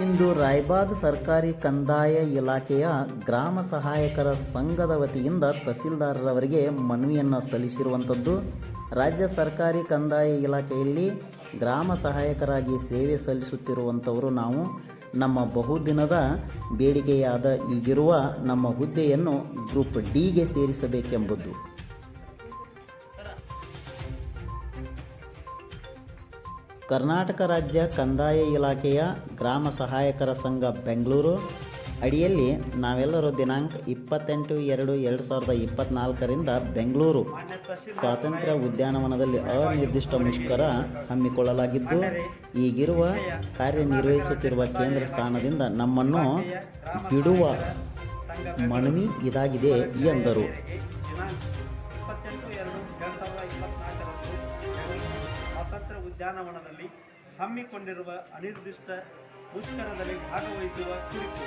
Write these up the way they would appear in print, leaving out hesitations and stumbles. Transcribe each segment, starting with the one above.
ಇಂದು ರಾಯಬಾಗ್ ಸರ್ಕಾರಿ ಕಂದಾಯ ಇಲಾಖೆಯ ಗ್ರಾಮ ಸಹಾಯಕರ ಸಂಘದ ವತಿಯಿಂದ ತಹಸೀಲ್ದಾರರವರಿಗೆ ಮನವಿಯನ್ನು ಸಲ್ಲಿಸಿರುವಂಥದ್ದು. ರಾಜ್ಯ ಸರ್ಕಾರಿ ಕಂದಾಯ ಇಲಾಖೆಯಲ್ಲಿ ಗ್ರಾಮ ಸಹಾಯಕರಾಗಿ ಸೇವೆ ಸಲ್ಲಿಸುತ್ತಿರುವಂಥವರು ನಾವು ನಮ್ಮ ಬಹುದಿನದ ಬೇಡಿಕೆಯಾದ ಈಗಿರುವ ನಮ್ಮ ಹುದ್ದೆಯನ್ನು ಗ್ರೂಪ್ ಡಿಗೆ ಸೇರಿಸಬೇಕೆಂಬುದು. ಕರ್ನಾಟಕ ರಾಜ್ಯ ಕಂದಾಯ ಇಲಾಖೆಯ ಗ್ರಾಮ ಸಹಾಯಕರ ಸಂಘ ಬೆಂಗಳೂರು ಅಡಿಯಲ್ಲಿ ನಾವೆಲ್ಲರೂ ದಿನಾಂಕ 28/2/2024ರಿಂದ ಬೆಂಗಳೂರು ಸ್ವಾತಂತ್ರ್ಯ ಉದ್ಯಾನವನದಲ್ಲಿ ಅನಿರ್ದಿಷ್ಟ ಮುಷ್ಕರ ಹಮ್ಮಿಕೊಳ್ಳಲಾಗಿದ್ದು, ಈಗಿರುವ ಕಾರ್ಯನಿರ್ವಹಿಸುತ್ತಿರುವ ಕೇಂದ್ರ ಸ್ಥಾನದಿಂದ ನಮ್ಮನ್ನು ಬಿಡುವ ಮನವಿ ಇದಾಗಿದೆ ಎಂದರು. ಸ್ವಾತಂತ್ರ್ಯ ಉದ್ಯಾನವನದಲ್ಲಿ ಹಮ್ಮಿಕೊಂಡಿರುವ ಅನಿರ್ದಿಷ್ಟ ಮುಷ್ಕರದಲ್ಲಿ ಭಾಗವಹಿಸುವ ಕುರಿತು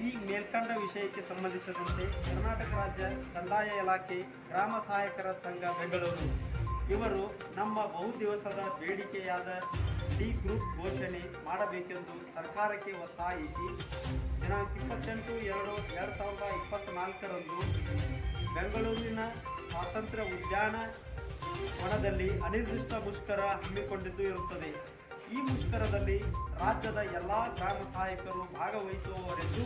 ಈ ಮೇಲ್ಕಂಡ ವಿಷಯಕ್ಕೆ ಸಂಬಂಧಿಸಿದಂತೆ ಕರ್ನಾಟಕ ರಾಜ್ಯ ಕಂದಾಯ ಇಲಾಖೆ ಗ್ರಾಮ ಸಹಾಯಕರ ಸಂಘ ಬೆಂಗಳೂರು ಇವರು ನಮ್ಮ ಬಹುದಿವಸದ ಬೇಡಿಕೆಯಾದ ಡಿ ಗ್ರೂಪ್ ಘೋಷಣೆ ಮಾಡಬೇಕೆಂದು ಸರ್ಕಾರಕ್ಕೆ ಒತ್ತಾಯಿಸಿ ದಿನಾಂಕ 28/2/2024ರಂದು ಬೆಂಗಳೂರಿನ ಸ್ವಾತಂತ್ರ್ಯ ಉದ್ಯಾನವನದಲ್ಲಿ ಅನಿರ್ದಿಷ್ಟ ಮುಷ್ಕರ ಹಮ್ಮಿಕೊಂಡಿದ್ದು ಇರುತ್ತದೆ. ಈ ಮುಷ್ಕರದಲ್ಲಿ ರಾಜ್ಯದ ಎಲ್ಲ ಗ್ರಾಮ ಸಹಾಯಕರು ಭಾಗವಹಿಸುವವರೆಂದು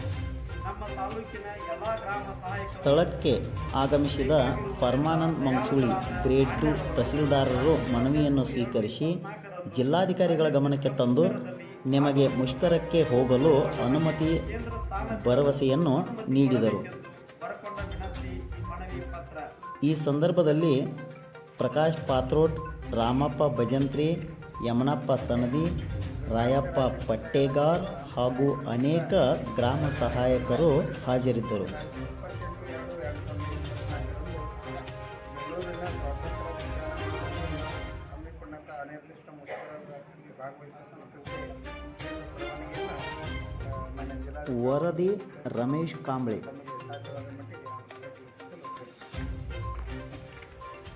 ನಮ್ಮ ತಾಲೂಕಿನ ಎಲ್ಲ ಗ್ರಾಮ ಸಹಾಯಕರು ಸ್ಥಳಕ್ಕೆ ಆಗಮಿಸಿದ ಪರಮಾನಂದ್ ಮಂಸೂಳಿ ಗ್ರೇಡ್ 2 ತಹಸೀಲ್ದಾರರು ಮನವಿಯನ್ನು ಸ್ವೀಕರಿಸಿ ಜಿಲ್ಲಾಧಿಕಾರಿಗಳ ಗಮನಕ್ಕೆ ತಂದು ನಿಮಗೆ ಮುಷ್ಕರಕ್ಕೆ ಹೋಗಲು ಅನುಮತಿ ಭರವಸೆಯನ್ನು ನೀಡಿದರು. ಈ ಸಂದರ್ಭದಲ್ಲಿ ಪ್ರಕಾಶ್ ಪಾತ್ರೋಟ್, ರಾಮಪ್ಪ ಭಜಂತ್ರಿ, ಯಮನಪ್ಪ ಸನದಿ, ರಾಯಪ್ಪ ಪಟ್ಟೇಗಾರ್ ಹಾಗೂ ಅನೇಕ ಗ್ರಾಮ ಸಹಾಯಕರು ಹಾಜರಿದ್ದರು. ವರದಿ ರಮೇಶ್ ಕಾಂಬ್ಳೆ.